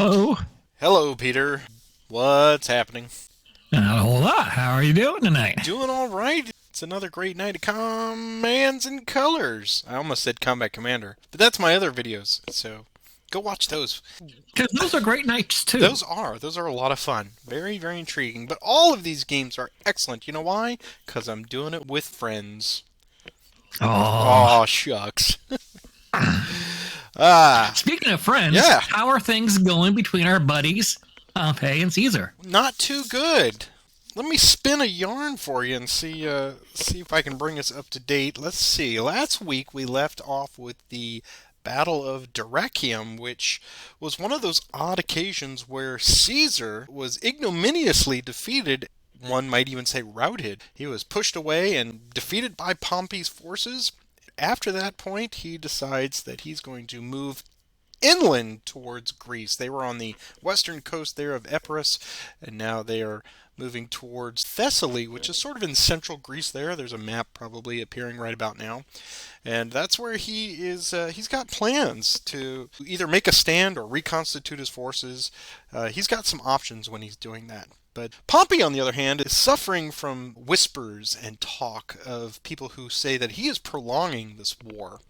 Oh, Hello, Peter. What's happening? not a whole lot. How are you doing tonight? Doing all right. It's another great night of Commands and Colors. I almost said Combat Commander, but that's my other videos, so go watch those. Because those are great nights too. Those are a lot of fun. Very, very intriguing. But all of these games are excellent. You know why? Because I'm doing it with friends. Oh, Aw, shucks. Ah, speaking of friends, yeah. how are things going between our buddies, Pompey and Caesar? Not too good. Let me spin a yarn for you and see if I can bring us up to date. Let's see. Last week we left off with the Battle of Dyrrhachium, which was one of those odd occasions where Caesar was ignominiously defeated. One might even say routed. He was pushed away and defeated by Pompey's forces. After that point, he decides that he's going to move inland towards Greece. They were on the western coast there of Epirus, and now they are moving towards Thessaly, which is sort of in central Greece there. There's a map probably appearing right about now. And that's where he is. He's got plans to either make a stand or reconstitute his forces. He's got some options when he's doing that. But Pompey, on the other hand, is suffering from whispers and talk of people who say that he is prolonging this war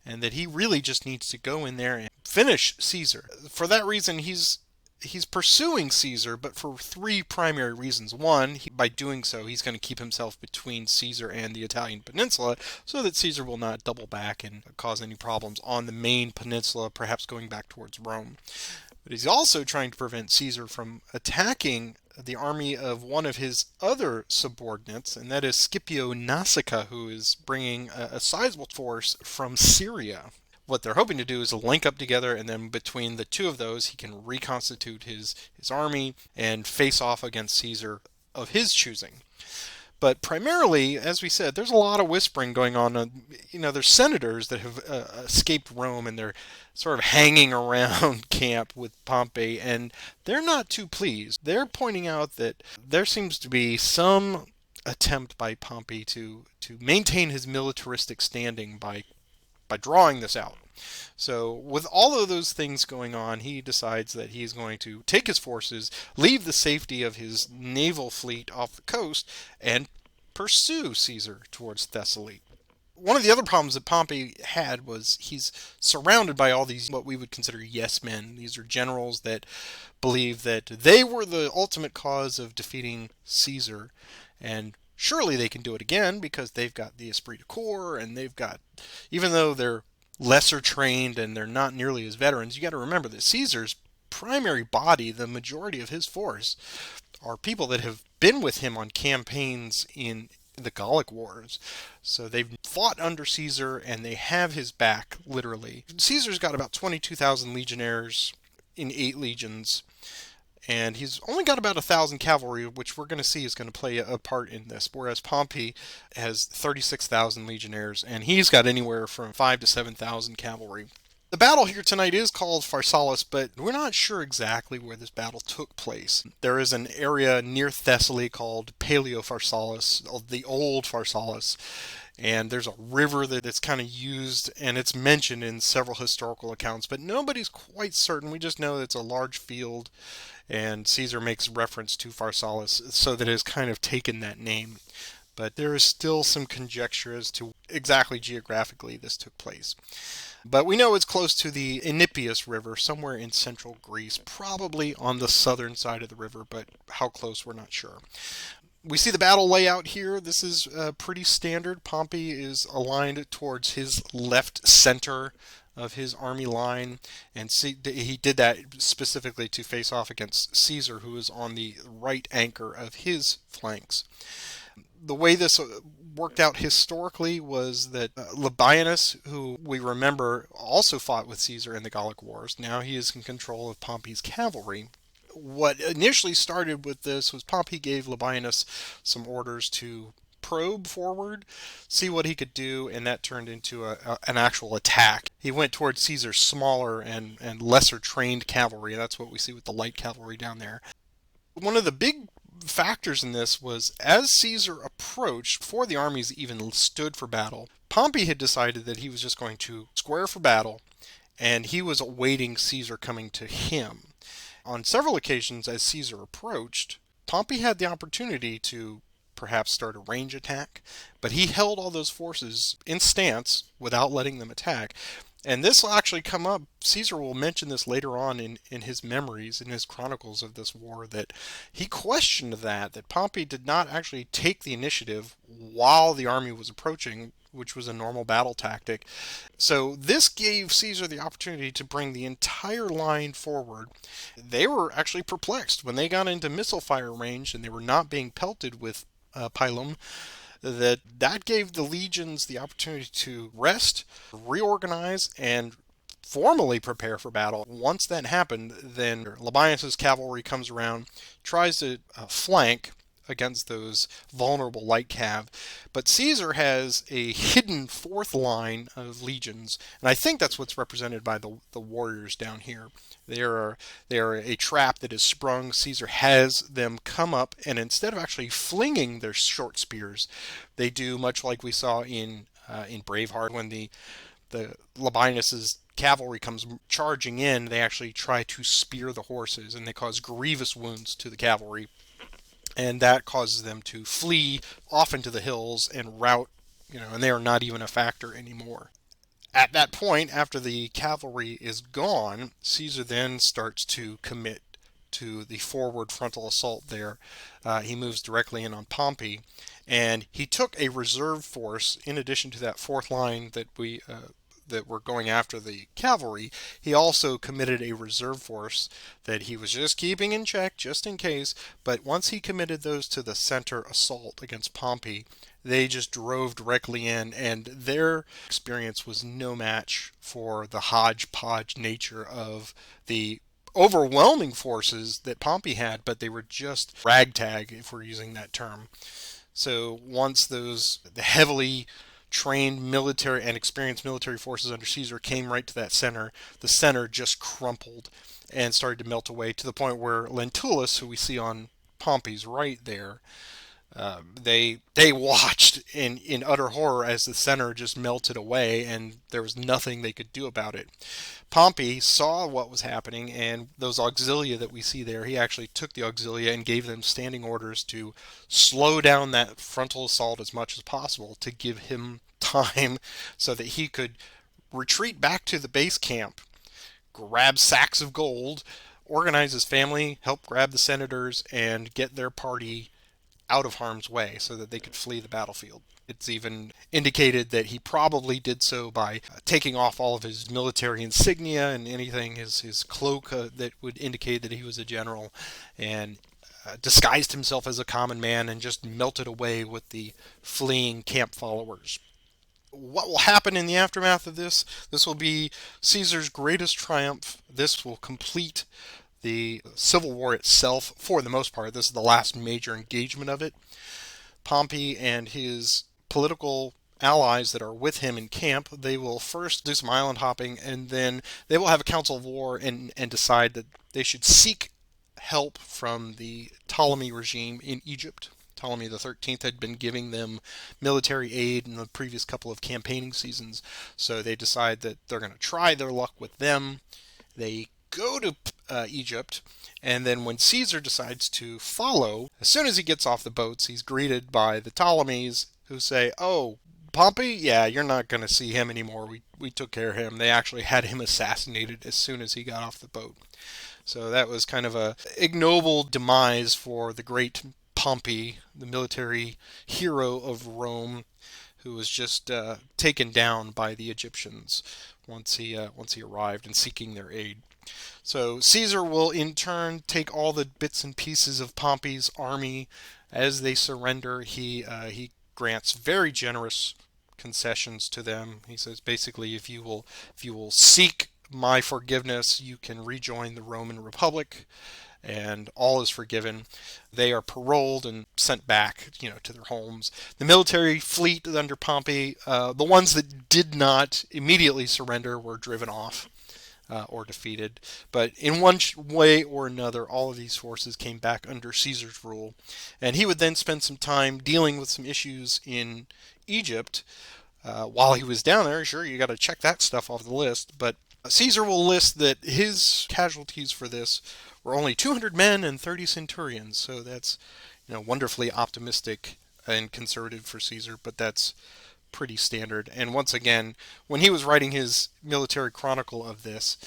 and that he really just needs to go in there and finish Caesar. For that reason, he's pursuing Caesar, but for three primary reasons. One, by doing so, he's going to keep himself between Caesar and the Italian peninsula so that Caesar will not double back and cause any problems on the main peninsula, perhaps going back towards Rome. But he's also trying to prevent Caesar from attacking the army of one of his other subordinates, and that is Scipio Nasica, who is bringing a sizable force from Syria. What they're hoping to do is link up together, and then between the two of those, he can reconstitute his army and face off against Caesar of his choosing. But primarily, as we said, there's a lot of whispering going on. There's senators that have escaped Rome and they're sort of hanging around camp with Pompey, and they're not too pleased. They're pointing out that there seems to be some attempt by Pompey to maintain his militaristic standing by drawing this out. So, with all of those things going on, he decides that he's going to take his forces, leave the safety of his naval fleet off the coast, and pursue Caesar towards Thessaly. One of the other problems that Pompey had was he's surrounded by all these what we would consider yes men. These are generals that believe that they were the ultimate cause of defeating Caesar, and surely they can do it again because they've got the esprit de corps, and they've got, even though they're lesser trained and they're not nearly as veterans, you got to remember that Caesar's primary body, the majority of his force, are people that have been with him on campaigns in the Gallic Wars. So they've fought under Caesar and they have his back, literally. Caesar's got about 22,000 legionnaires in 8 legions, and he's only got about 1,000 cavalry, which we're going to see is going to play a part in this, whereas Pompey has 36,000 legionnaires, and he's got anywhere from 5 to 7,000 cavalry. The battle here tonight is called Pharsalus, but we're not sure exactly where this battle took place. There is an area near Thessaly called Paleo-Pharsalus, the Old Pharsalus, and there's a river that it's kind of used, and it's mentioned in several historical accounts, but nobody's quite certain. We just know it's a large field, and Caesar makes reference to Pharsalus, so that it has kind of taken that name. But there is still some conjecture as to exactly geographically this took place. But we know it's close to the Enipius River, somewhere in central Greece, probably on the southern side of the river, but how close we're not sure. We see the battle layout here. This is pretty standard. Pompey is aligned towards his left center of his army line, and he did that specifically to face off against Caesar, who is on the right anchor of his flanks. The way this worked out historically was that Labienus, who we remember also fought with Caesar in the Gallic Wars, now he is in control of Pompey's cavalry. What initially started with this was Pompey gave Labienus some orders to probe forward, see what he could do, and that turned into an actual attack. He went towards Caesar's smaller and lesser trained cavalry. That's what we see with the light cavalry down there. One of the big factors in this was as Caesar approached, before the armies even stood for battle, Pompey had decided that he was just going to square for battle, and he was awaiting Caesar coming to him. On several occasions, as Caesar approached, Pompey had the opportunity to perhaps start a range attack, but he held all those forces in stance without letting them attack. And this will actually come up. Caesar will mention this later on in his memories, in his chronicles of this war, that he questioned that Pompey did not actually take the initiative while the army was approaching, which was a normal battle tactic. So this gave Caesar the opportunity to bring the entire line forward. They were actually perplexed when they got into missile fire range and they were not being pelted with pilum. That gave the legions the opportunity to rest, reorganize, and formally prepare for battle. Once that happened, then Labienus's cavalry comes around, tries to flank against those vulnerable light cav. But Caesar has a hidden fourth line of legions, and I think that's what's represented by the warriors down here. They are a trap that is sprung. Caesar has them come up, and instead of actually flinging their short spears, they do much like we saw in Braveheart when the Labienus's cavalry comes charging in. They actually try to spear the horses, and they cause grievous wounds to the cavalry. And that causes them to flee off into the hills and rout, and they are not even a factor anymore. At that point, after the cavalry is gone, Caesar then starts to commit to the forward frontal assault there. He moves directly in on Pompey, and he took a reserve force in addition to that fourth line that were going after the cavalry. He also committed a reserve force that he was just keeping in check just in case, but once he committed those to the center assault against Pompey, they just drove directly in, and their experience was no match for the hodgepodge nature of the overwhelming forces that Pompey had, but they were just ragtag, if we're using that term. So once the heavily trained military and experienced military forces under Caesar came right to that center, the center just crumpled and started to melt away to the point where Lentulus, who we see on Pompey's right there, they watched in utter horror as the center just melted away, and there was nothing they could do about it. Pompey saw what was happening, and those auxilia that we see there, he actually took the auxilia and gave them standing orders to slow down that frontal assault as much as possible to give him time so that he could retreat back to the base camp, grab sacks of gold, organize his family, help grab the senators, and get their party out of harm's way so that they could flee the battlefield. It's even indicated that he probably did so by taking off all of his military insignia and anything, his cloak that would indicate that he was a general, and disguised himself as a common man and just melted away with the fleeing camp followers. What will happen in the aftermath of this? This will be Caesar's greatest triumph. This will complete the civil war itself for the most part. This is the last major engagement of it. Pompey and his political allies that are with him in camp, they will first do some island hopping, and then they will have a council of war and decide that they should seek help from the Ptolemy regime in Egypt. Ptolemy the 13th had been giving them military aid in the previous couple of campaigning seasons, so they decide that they're going to try their luck with them. They go to Egypt, and then when Caesar decides to follow, as soon as he gets off the boats, he's greeted by the Ptolemies, who say, "Oh, Pompey, yeah, you're not going to see him anymore. We took care of him." They actually had him assassinated as soon as he got off the boat. So that was kind of a ignoble demise for the great Pompey, the military hero of Rome, who was just taken down by the Egyptians once he arrived and seeking their aid. So Caesar will in turn take all the bits and pieces of Pompey's army as they surrender. He grants very generous concessions to them. He says basically, if you will seek my forgiveness, you can rejoin the Roman Republic, and all is forgiven. They are paroled and sent back, to their homes. The military fleet under Pompey, the ones that did not immediately surrender, were driven off or defeated. But in one way or another, all of these forces came back under Caesar's rule. And he would then spend some time dealing with some issues in Egypt while he was down there. Sure, you got to check that stuff off the list. But Caesar will list that his casualties for this were only 200 men and 30 centurions. So that's, wonderfully optimistic and conservative for Caesar, but that's pretty standard. And once again, when he was writing his military chronicle of this,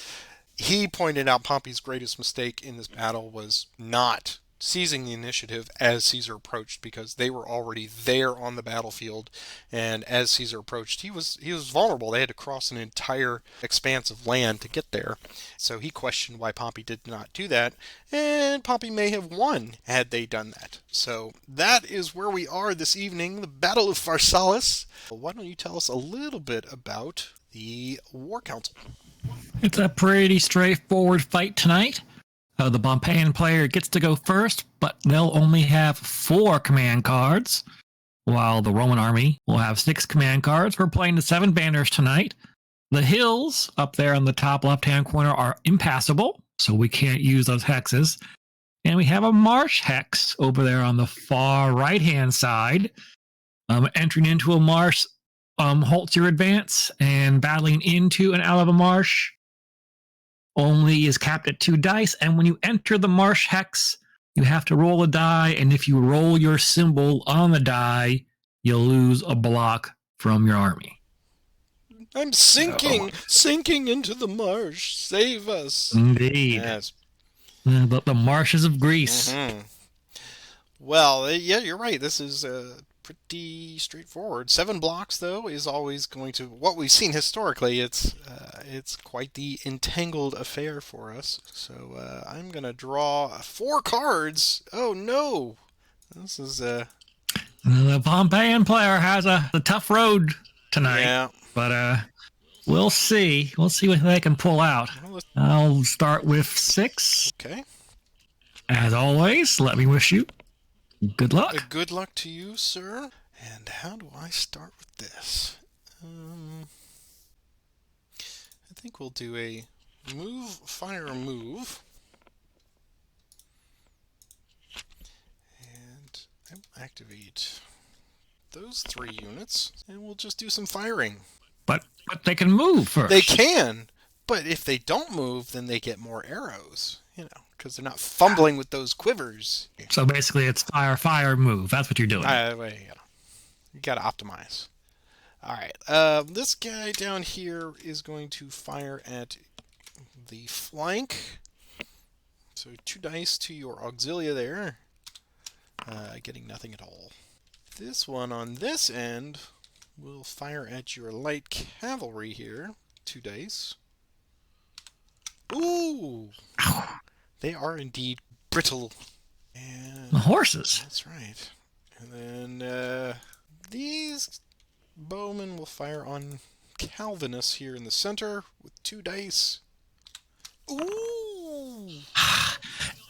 he pointed out Pompey's greatest mistake in this battle was not seizing the initiative as Caesar approached, because they were already there on the battlefield, and as Caesar approached, he was vulnerable. They had to cross an entire expanse of land to get there. So he questioned why Pompey did not do that, and Pompey may have won had they done that. So that is where we are this evening, the Battle of Pharsalus. Why don't you tell us a little bit about the War Council? It's a pretty straightforward fight tonight. The Pompeian player gets to go first, but they'll only have 4 command cards, while the Roman army will have 6 command cards. We're playing the 7 banners tonight. The hills up there on the top left-hand corner are impassable, so we can't use those hexes. And we have a marsh hex over there on the far right-hand side. Entering into a marsh halts your advance, and battling into and out of a marsh only is capped at 2 dice, and when you enter the marsh hex, you have to roll a die, and if you roll your symbol on the die, you'll lose a block from your army. I'm sinking into the marsh. Save us. Indeed. Yes. The marshes of Greece. Mm-hmm. Well, yeah, you're right. This is pretty straightforward. 7 blocks, though, is always going to... What we've seen historically, it's quite the entangled affair for us. So I'm going to draw 4 cards. Oh, no. This is... The Pompeian player has a tough road tonight. Yeah. But we'll see. We'll see what they can pull out. I'll start with 6. Okay. As always, let me wish you good luck. Good luck to you, sir. And how do I start with this? I think we'll do a move, fire, move. And I'll activate those 3 units, and we'll just do some firing. But they can move first. They can, but if they don't move, then they get more arrows, because they're not fumbling with those quivers. So basically it's fire, move. That's what you're doing. You gotta optimize. Alright, this guy down here is going to fire at the flank. So 2 dice to your auxilia there. Getting nothing at all. This one on this end will fire at your light cavalry here. 2 dice. Ooh! They are indeed brittle. And the horses. That's right. And then these bowmen will fire on Calvinus here in the center with 2 dice. Ooh!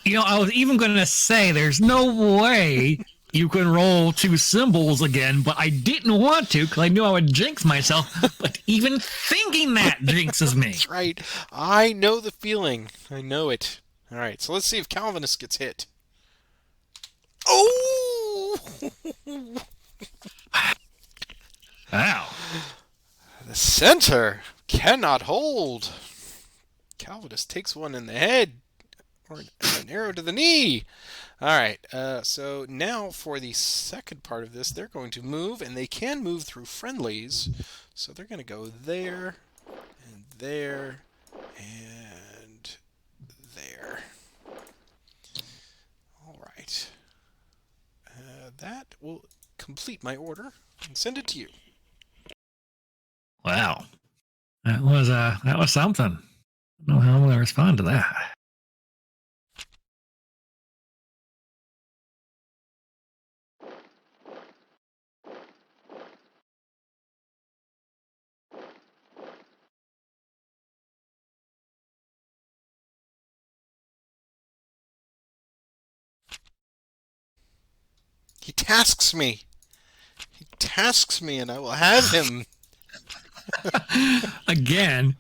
I was even going to say there's no way you can roll 2 symbols again, but I didn't want to because I knew I would jinx myself. But even thinking that jinxes me. That's right. I know the feeling. I know it. All right, so let's see if Calvinus gets hit. Oh! Wow. The center cannot hold. Calvinus takes one in the head, or an arrow to the knee. All right, so now for the second part of this, they're going to move, and they can move through friendlies. So they're going to go there, and there, and there. All right. That will complete my order and send it to you. Wow. That was something. I don't know how I'm going to respond to that. He tasks me. He tasks me, and I will have him. Again,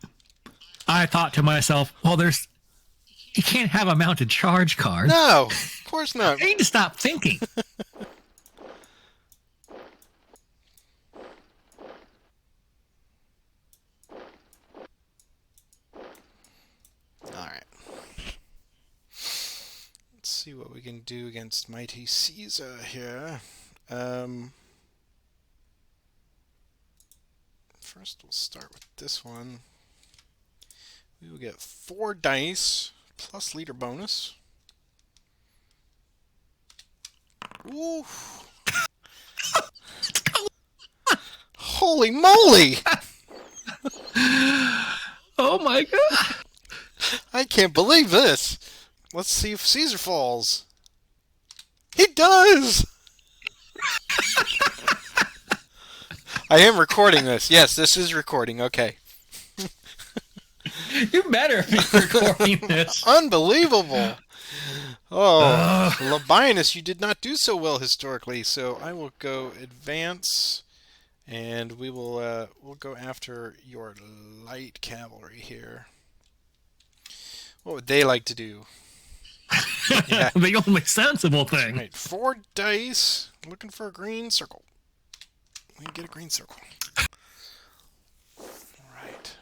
I thought to myself, well, you can't have a mounted charge card. No, of course not. I need to stop thinking. All right. we can do against mighty Caesar here. First, we'll start with this one. We will get 4 dice plus leader bonus. Ooh. Holy moly! Oh my god! I can't believe this. Let's see if Caesar falls. He does! I am recording this. Yes, this is recording. Okay. You better be recording this. Unbelievable! Oh, Labienus, you did not do so well historically, so I will go advance, and we'll go after your light cavalry here. What would they like to do? Yeah. The only sensible thing. Right, 4 dice. Looking for a green circle. We can get a green circle. Alright.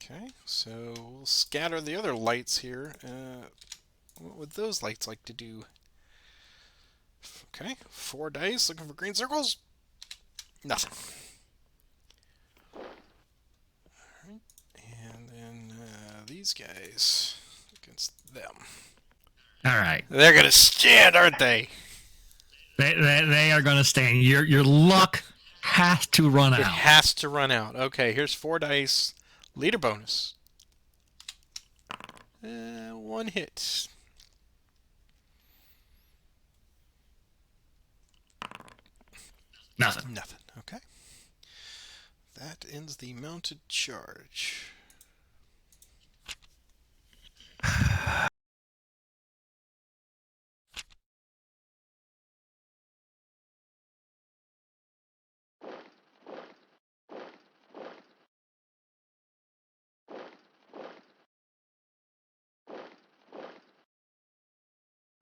Okay, so we'll scatter the other lights here. What would those lights like to do? Okay, 4 dice. Looking for green circles. Nothing. Alright, and then these guys against them. Alright. They're going to stand, aren't they? They are going to stand. Your luck has to run out. It has to run out. Okay, here's 4 dice. Leader bonus. 1 hit. Nothing. Nothing. Okay. That ends the mounted charge.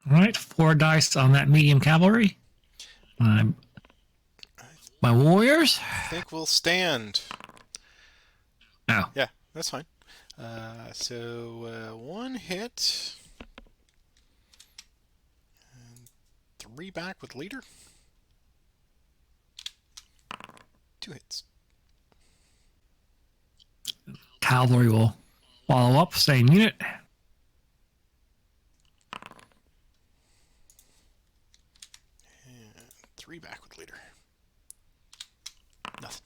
Alright, 4 dice on that medium cavalry. My warriors? I think we'll stand. Oh. Yeah, that's fine. So 1 hit. And 3 back with leader. 2 hits. Cavalry will follow up, same unit. And 3 back with leader. Nothing.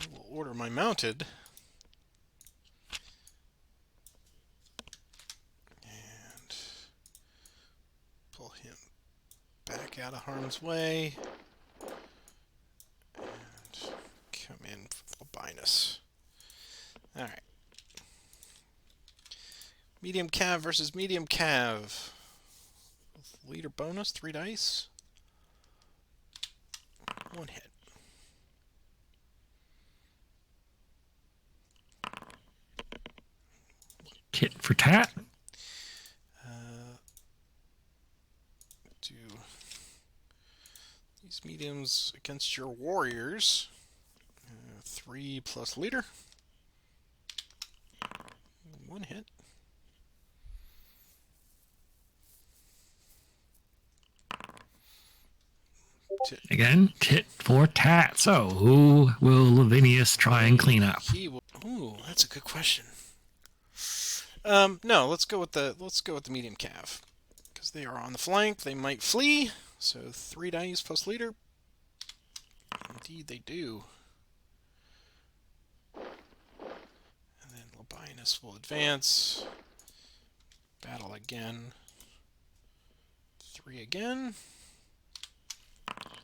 I will order my mounted. And pull him back out of harm's way. And come in with Labienus. Alright. Medium cav versus medium cav. With leader bonus, 3 dice. 1 hit. Tit for tat. Do these mediums against your warriors. 3 plus leader. 1 hit. Tit. Again, tit for tat. So, who will Lavinius try and clean up? He will. Ooh, that's a good question. No, let's go with the medium cav, because they are on the flank. They might flee. So 3 dice plus leader. Indeed, they do. And then Labienus will advance. Battle again. 3 again.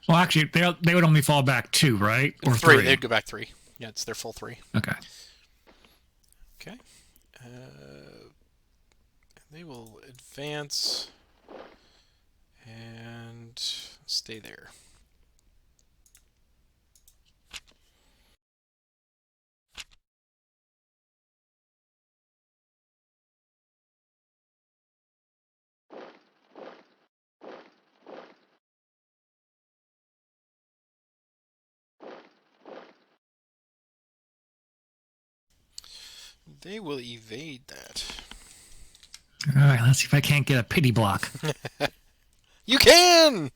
Well, actually, they would only fall back 2, right? Or 3. 3. They'd go back 3. Yeah, it's their full 3. Okay. Okay. They will advance and stay there. They will evade that. All right, let's see if I can't get a pity block. You can!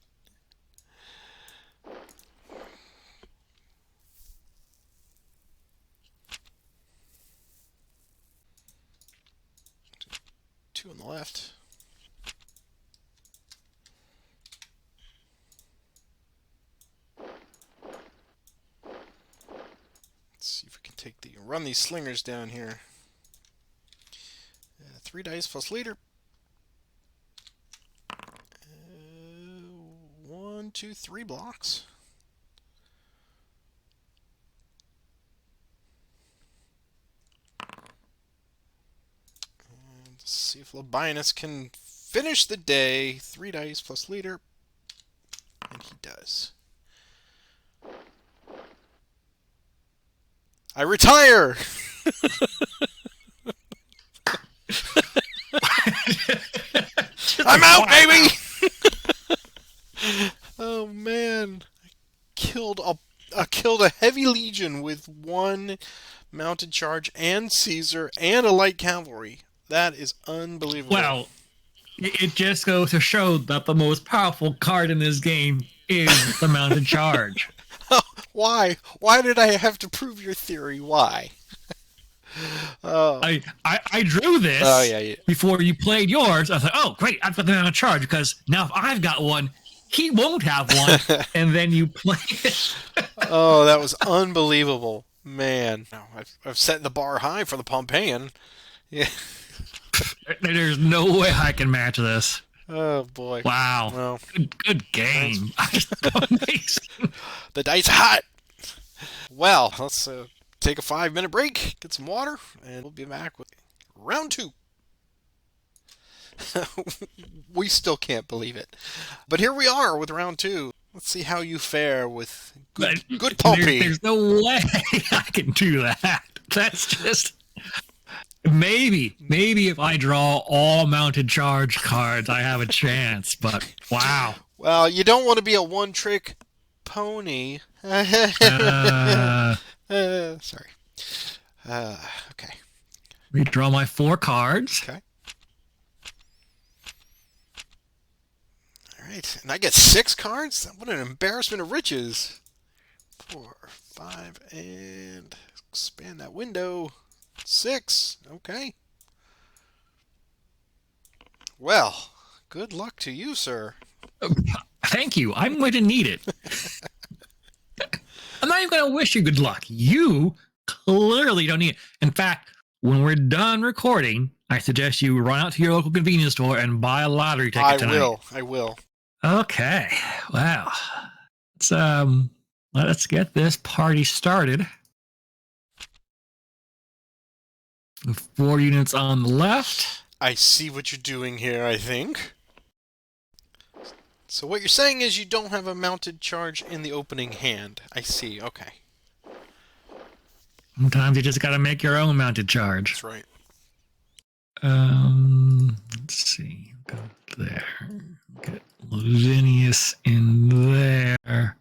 Two on the left. Let's see if we can run these slingers down here. 3 dice plus leader. 1, 2, 3 blocks. And let's see if Labienus can finish the day. 3 dice plus leader. And he does. I retire! I'm out, baby! Oh man, I killed a heavy legion with 1 mounted charge and Caesar and a light cavalry. That is unbelievable. Well, it just goes to show that the most powerful card in this game is the mounted charge. Why? Why did I have to prove your theory? Why? Oh. I drew this before you played yours. I was like, oh, great, I've got the mounted charge, because now if I've got one, he won't have one. And then you play it. Oh, that was unbelievable. Man. I've set the bar high for the Pompeian. Yeah. There's no way I can match this. Oh, boy. Wow. Well, good game. Amazing. The dice are hot. Well, let's take a 5-minute break, get some water, and we'll be back with round 2. We still can't believe it. But here we are with round 2. Let's see how you fare with good Pompey. There's no way I can do that. That's just... Maybe if I draw all mounted charge cards, I have a chance, but wow. Well, you don't want to be a one-trick pony. Sorry. Okay. Redraw my 4 cards. Okay. All right, and I get 6 cards? What an embarrassment of riches. 4, 5, and expand that window. 6. Okay. Well, good luck to you, sir. Thank you. I'm going to need it. I'm not even going to wish you good luck. You clearly don't need it. In fact, when we're done recording, I suggest you run out to your local convenience store and buy a lottery ticket tonight. I will. Okay. Wow. Let's get this party started. 4 units on the left. I see what you're doing here, I think. So what you're saying is you don't have a mounted charge in the opening hand. I see, okay. Sometimes you just gotta make your own mounted charge. That's right. Let's see. Go there. Get Lavinius in there.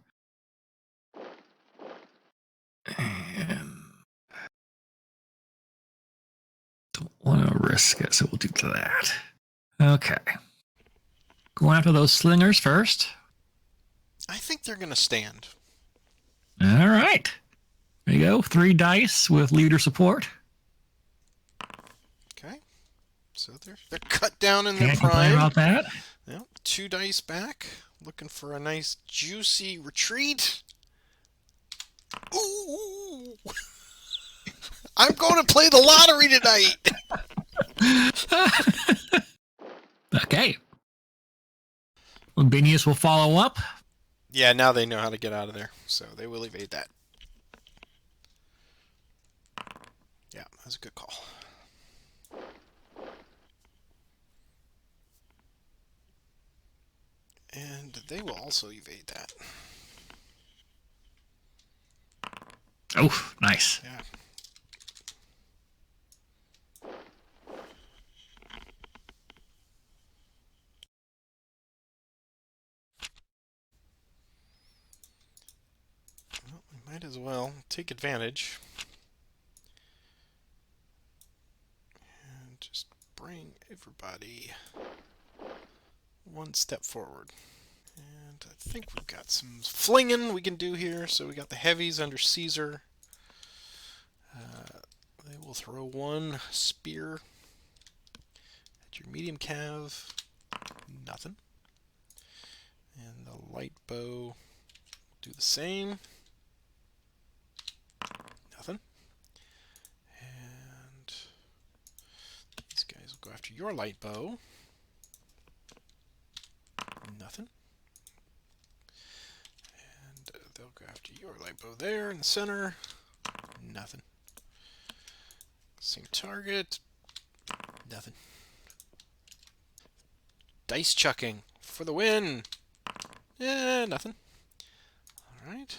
And don't want to risk it, so we'll do that. Okay. Going after those slingers first. I think they're going to stand. All right. There you go. 3 dice with leader support. Okay. So they're cut down in their Can't complain prime. about that. Yeah, 2 dice back. Looking for a nice juicy retreat. Ooh! I'm going to play the lottery tonight. Okay. Lavinius will follow up. Yeah, now they know how to get out of there, so they will evade that. Yeah, that's a good call. And they will also evade that. Oh, nice. Yeah. Well, we might as well take advantage. bring everybody one step forward. And I think we've got some flinging we can do here. So we got the heavies under Caesar. They will throw one spear at your medium cav. Nothing. And the light bow will do the same. Nothing. And these guys will go after your light bow. Nothing. And they'll go after your light bow there in the center. Nothing. Same target. Nothing. Dice chucking for the win. Yeah, nothing. Alright.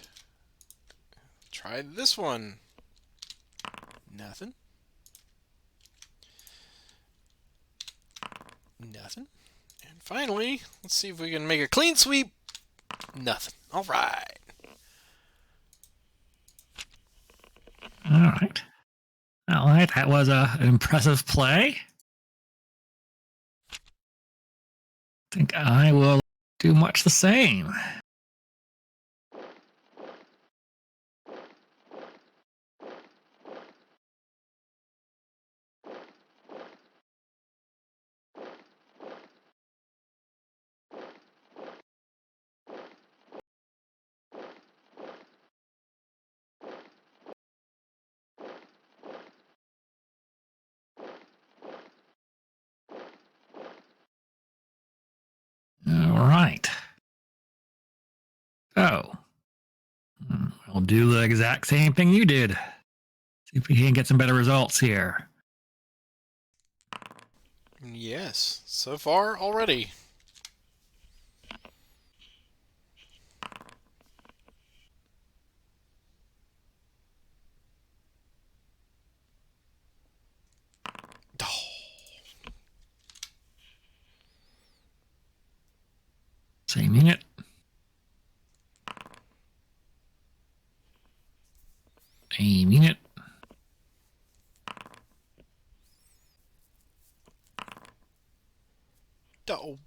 Try this one. Nothing. Nothing. And finally, let's see if we can make a clean sweep. Nothing. Alright. Alright. Alright, that was an impressive play. I think I will do much the same. Alright. So, we'll do the exact same thing you did. See if we can get some better results here. Yes, so far already. Same unit. Same unit. Oh.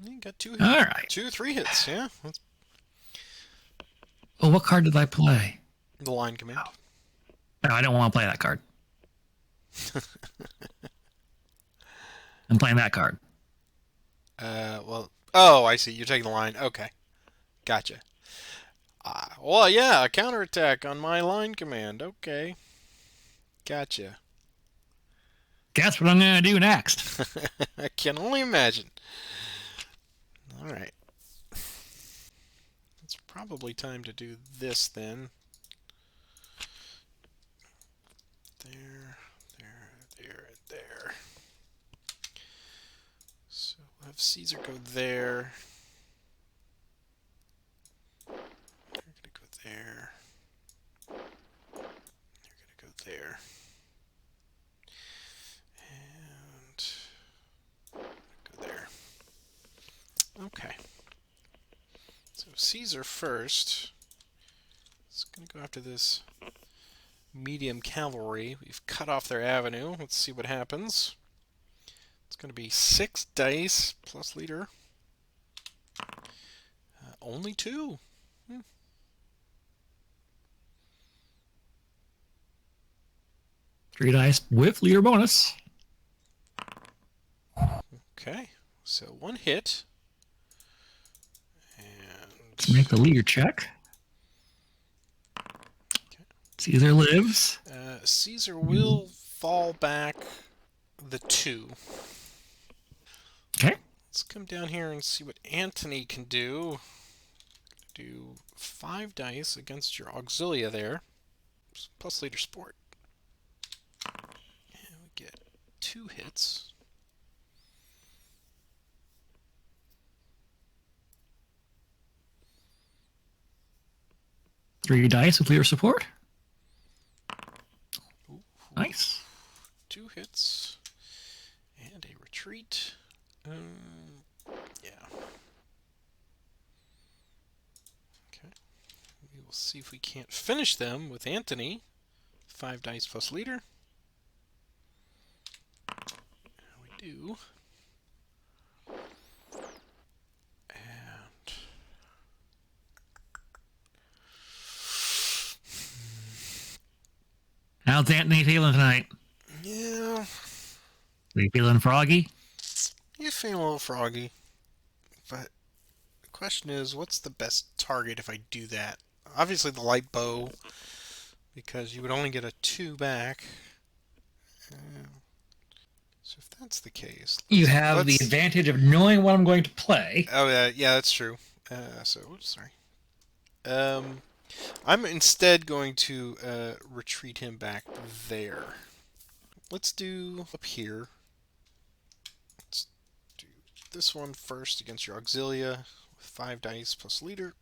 You got two hits. All right. 3 hits, yeah. That's Well, what card did I play? the line command. No, I don't want to play that card. I'm playing that card. Well, oh, I see. You're taking the line. Okay. Gotcha. Well, yeah, a counterattack on my line command. Okay. Gotcha. Guess what I'm going to do next? I can only imagine. All right. It's probably time to do this then. There, and there. So we'll have Caesar go there. They're going to go there. They're going to go there. And go there. Okay. So Caesar first. It's going to go after this medium cavalry. We've cut off their avenue. Let's see what happens. It's going to be 6 dice plus leader. Only 2. 3 dice with leader bonus. Okay, so 1 hit. And Let's make the leader check. okay. Caesar lives. Caesar will fall back the 2. Okay. Let's come down here and see what Antony can do. Do 5 dice against your Auxilia there, plus leader sport. And we get 2 hits. 3 dice with leader support. Ooh, Nice. 2 hits and a retreat. Yeah. Okay. We will see if we can't finish them with Anthony. 5 dice plus leader. We do. And How's Anthony feeling tonight? yeah, Are you feeling froggy? you feel a little froggy. But the question is, what's the best target if I do that? Obviously the light bow, because you would only get a 2 back. So if that's the case, You have the advantage of knowing what I'm going to play. Oh yeah, that's true. Oops, sorry. I'm instead going to retreat him back there. Let's do up here. Let's do this one first against your Auxilia with 5 dice plus leader.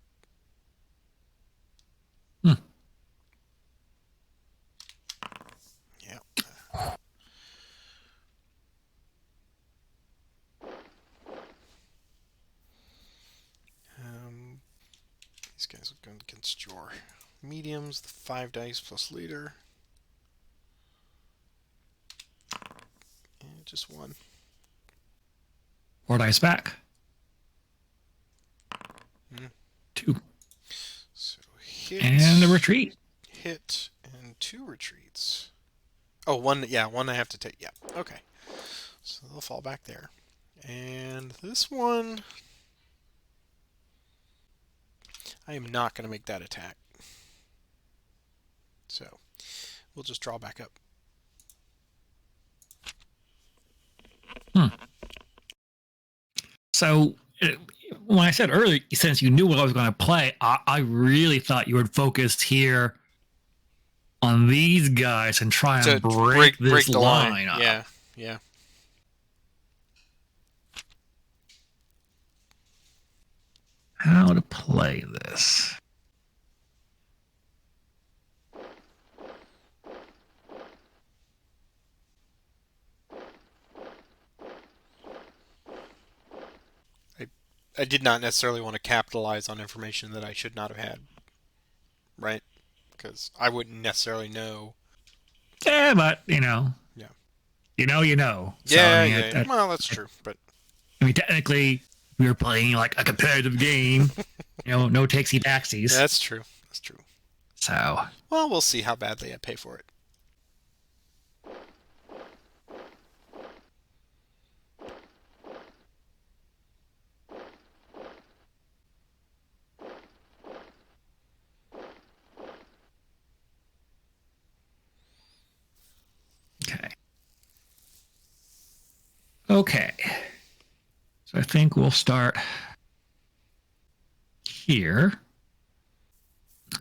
Yeah. These guys are going against your mediums, the 5 dice plus leader. And just 1. 4 dice back. 2. So hit. And a retreat. Hit and 2 retreats. Oh, 1, yeah, 1 I have to take. Yeah, okay. So they'll fall back there. And this one, I am not going to make that attack. So we'll just draw back up. So when I said earlier, since you knew what I was going to play, I really thought you would focus here on these guys and try and break this the line up. Yeah, yeah. How to play this? I did not necessarily want to capitalize on information that I should not have had, right? Because I wouldn't necessarily know. Yeah, but, Yeah. You know. So, Yeah, I mean, well, that's true, but... I mean, technically, we were playing like a competitive game. No takesy-backsies. That's true. That's true. So... Well, we'll see how badly I pay for it. Okay. So I think we'll start here.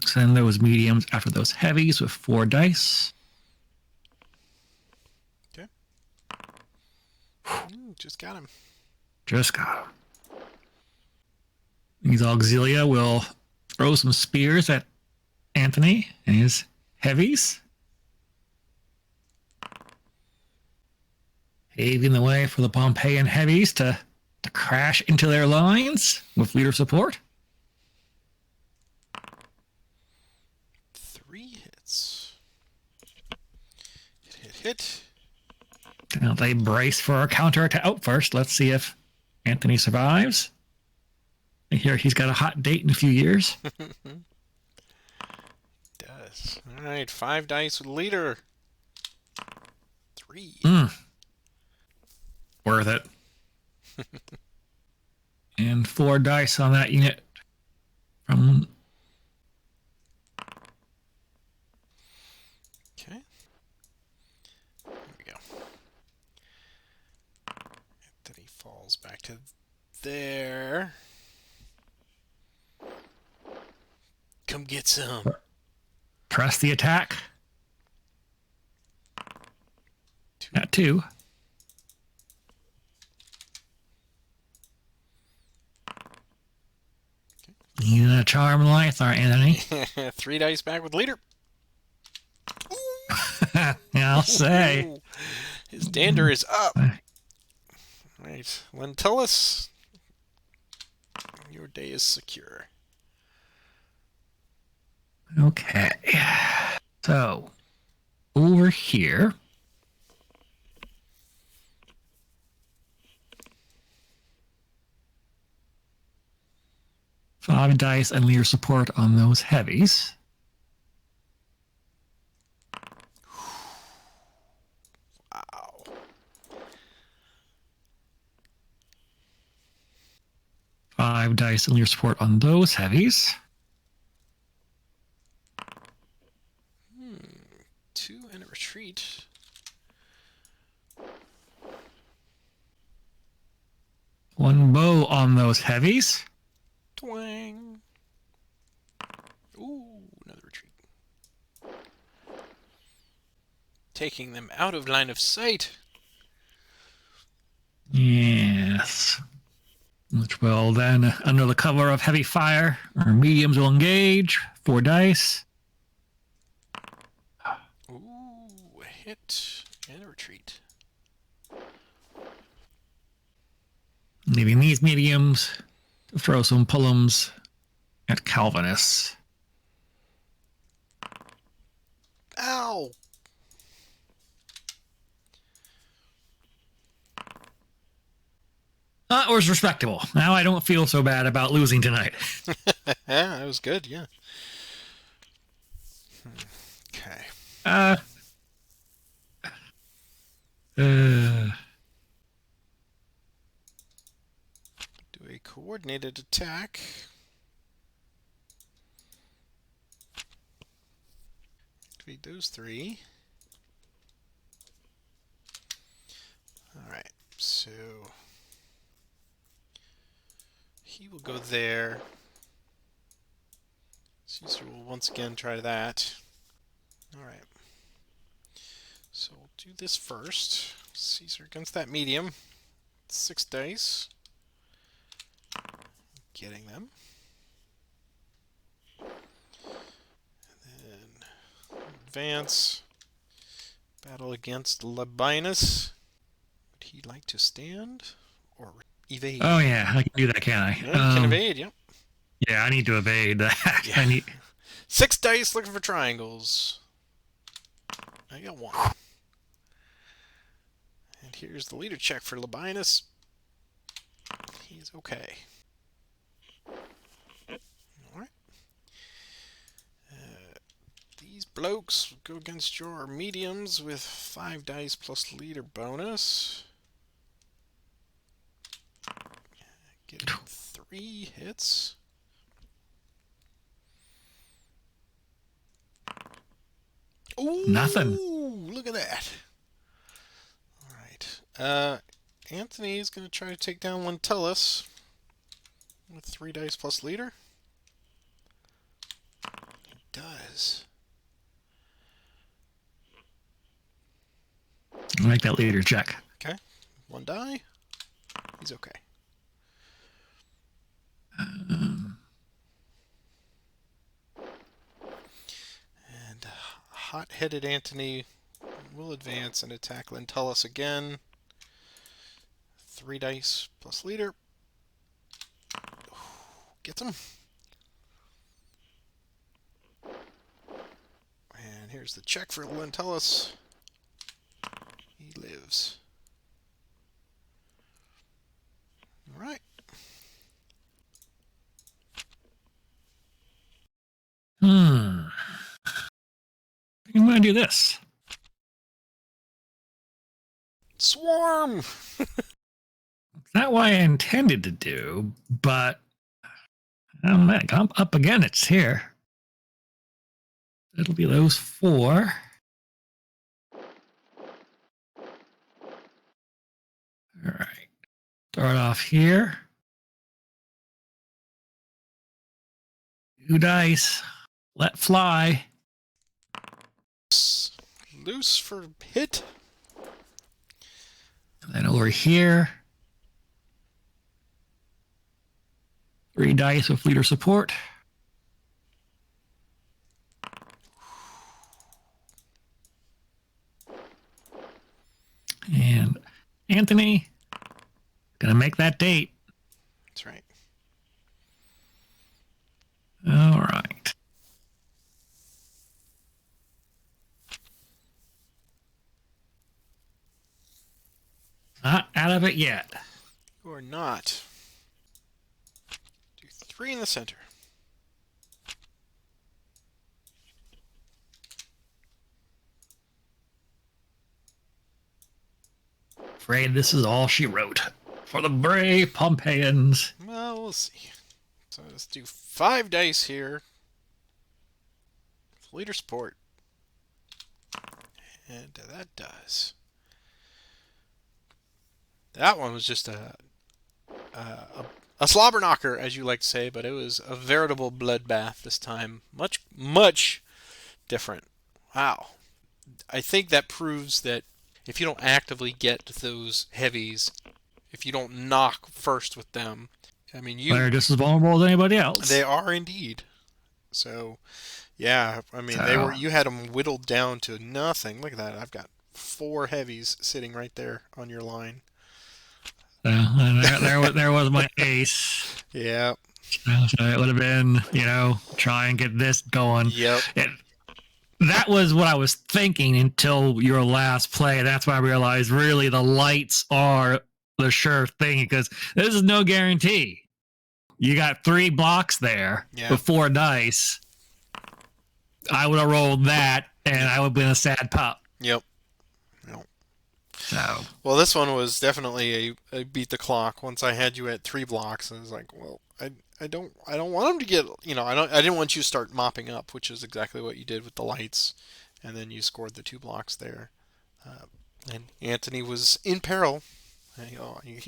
Send those mediums after those heavies with 4 dice. Okay. Just got him. Just got him. These Auxilia will throw some spears at Anthony and his heavies. Paving the way for the Pompeian heavies to crash into their lines with leader support. 3 hits. Hit. Now they brace for a counterattack. Oh, first, let's see if Anthony survives. I hear he's got a hot date in a few years. Does. All right, 5 dice with leader. 3. Worth it. And 4 dice on that unit from... Okay. There we go. Then he falls back to there. Come get some. Press the attack. At 2. He's going to charm life, our Anthony. 3 dice back with leader. Yeah, I'll say. Ooh. His dander is up. Right. Lentulus, your day is secure. Okay. So, over here. Five dice and leader support on those heavies. Wow. Five dice and leader support on those heavies. 2 and a retreat. One bow on those heavies. Twang. Ooh, another retreat. Taking them out of line of sight. Yes. Which will then, under the cover of heavy fire, our mediums will engage. 4 dice. Ooh, a hit and a retreat. Leaving these mediums to throw some pullums at Calvinists. Ow! That was respectable. Now I don't feel so bad about losing tonight. Yeah, that was good, yeah. Okay. Uh, Do a coordinated attack. Activate those 3. Alright, so he will go there. Caesar will once again try that. Alright. So we'll do this first. Caesar against that medium. 6 dice. Getting them. And then advance. Battle against Labienus. Would he like to stand or evade? oh yeah, I can do that, can't I? Yeah, you can evade, yep. Yeah, I need to evade that. Yeah. I need. 6 dice looking for triangles. I got 1. And here's the leader check for Labienus. He's okay. Alright. These blokes go against your mediums with 5 dice plus leader bonus. Getting 3 hits. Ooh, Nothing. Look at that. Alright. Anthony's going to try to take down Lentulus with 3 dice plus leader. He does. Make that leader check. Okay. 1 die. He's okay. And hot-headed Anthony will advance and attack Lentulus again. 3 dice plus leader. Gets him. And here's the check for Lentulus. He lives. Alright. I'm going to do this. Swarm! Not what I intended to do, but I'm up against it here. It'll be those 4. All right. Start off here. 2 dice. Let fly. Loose for hit. And then over here. 3 dice with leader support. Anthony, gonna make that date. That's right. All right. Not out of it yet. You are not. Do 3 in the center. Afraid this is all she wrote for the brave Pompeians. Well, we'll see. So let's do 5 dice here. Leader support. And that does. That one was just a slobber knocker, as you like to say, but it was a veritable bloodbath this time. Much, much different. Wow. I think that proves that if you don't actively get those heavies, if you don't knock first with them, I mean, They're just as vulnerable as anybody else. They are indeed. So, yeah, I mean, they were. You had them whittled down to nothing. Look at that. I've got 4 heavies sitting right there on your line. There was my ace. Yeah. So it would have been, try and get this going. Yep. That was what I was thinking until your last play. That's when I realized really the lights are the sure thing, because this is no guarantee. You got 3 blocks there with 4 dice. I would have rolled that, and I would have been a sad pup. Yep. So. Well, this one was definitely a beat the clock. Once I had you at 3 blocks, I was like, well, I don't want him to get, I didn't want you to start mopping up, which is exactly what you did with the lights, and then you scored the 2 blocks there. And Anthony was in peril.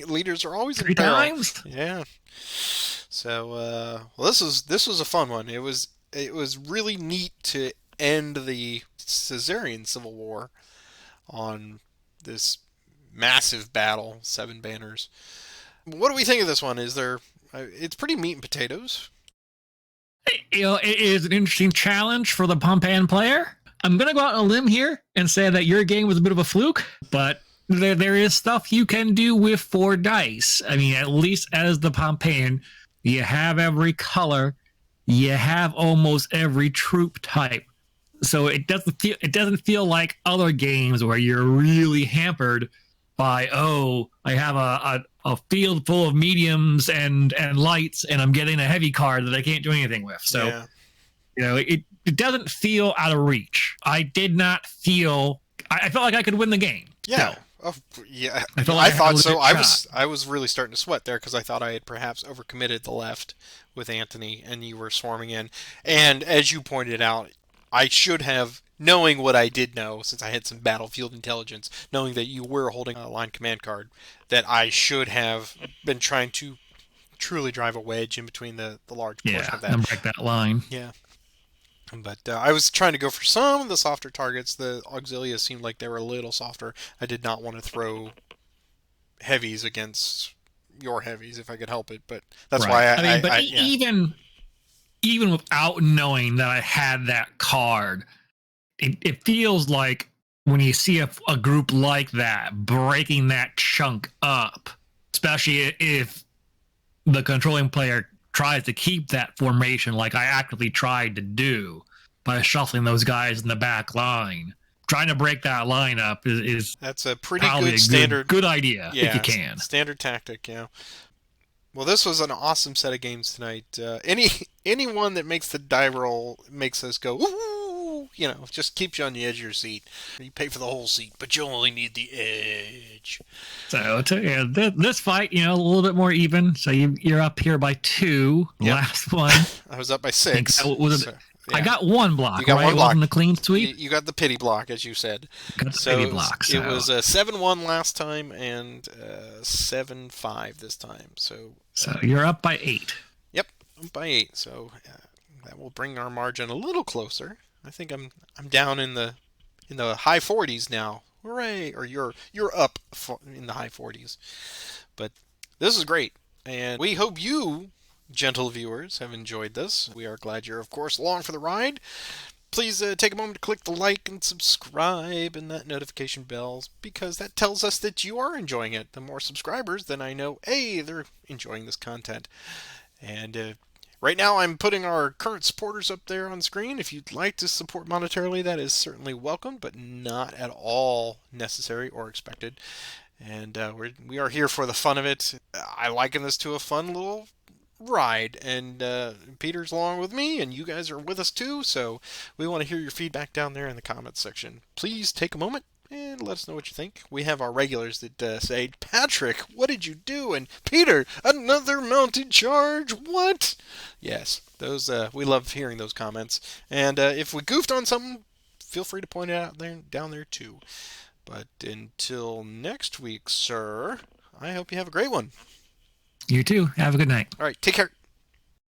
Leaders are always in peril. 3 times. Yeah. So, well, this was a fun one. It was really neat to end the Caesarian Civil War on this massive battle, 7 banners. What do we think of this one? It's pretty meat and potatoes. It is an interesting challenge for the Pompeian player. I'm going to go out on a limb here and say that your game was a bit of a fluke, but there is stuff you can do with 4 dice. I mean, at least as the Pompeian, you have every color, you have almost every troop type. So it doesn't feel like other games where you're really hampered by, I have a field full of mediums and lights, and I'm getting a heavy card that I can't do anything with. So, it doesn't feel out of reach. I did not feel. I felt like I could win the game. Yeah. So, Oh, yeah. I thought so. I was really starting to sweat there because I thought I had perhaps overcommitted the left with Anthony, and you were swarming in. And as you pointed out, I should have, knowing what I did know, since I had some battlefield intelligence, knowing that you were holding a line command card, that I should have been trying to truly drive a wedge in between the large portion of that. And break that line. Yeah. But I was trying to go for some of the softer targets. The Auxilia seemed like they were a little softer. I did not want to throw heavies against your heavies if I could help it, but that's why even without knowing that I had that card, it feels like when you see a group like that breaking that chunk up, especially if the controlling player tries to keep that formation like I actively tried to do by shuffling those guys in the back line. Trying to break that line up is that's a pretty good standard good idea if you can. Standard tactic, yeah. Well, this was an awesome set of games tonight. Anyone that makes the die roll makes us go, ooh, just keeps you on the edge of your seat. You pay for the whole seat, but you only need the edge. So this fight, a little bit more even. So you're up here by 2. Yep. Last one. I was up by 6. I got 1 block. You got 1 block. It wasn't a clean sweep. You got the pity block, as you said. Got the pity block. It was 7-1 last time and 7-5 this time. So you're up by 8. Yep, up by 8. So that will bring our margin a little closer. I think I'm down in the high 40s now. Hooray! Or you're up in the high 40s. But this is great, and we hope you, gentle viewers, have enjoyed this. We are glad you're, of course, along for the ride. Please take a moment to click the like and subscribe and that notification bell, because that tells us that you are enjoying it. The more subscribers, then I know, hey, they're enjoying this content. And right now I'm putting our current supporters up there on screen. If you'd like to support monetarily, that is certainly welcome, but not at all necessary or expected. And we are here for the fun of it. I liken this to a fun little ride, and Peter's along with me, and you guys are with us too, so we want to hear your feedback down there in the comments section. Please take a moment and let us know what you think. We have our regulars that say, Patrick, what did you do? And Peter, another mounted charge? What? Yes, those we love hearing those comments. And if we goofed on something, feel free to point it out down there too. But until next week, sir, I hope you have a great one. You too. Have a good night. All right, take care.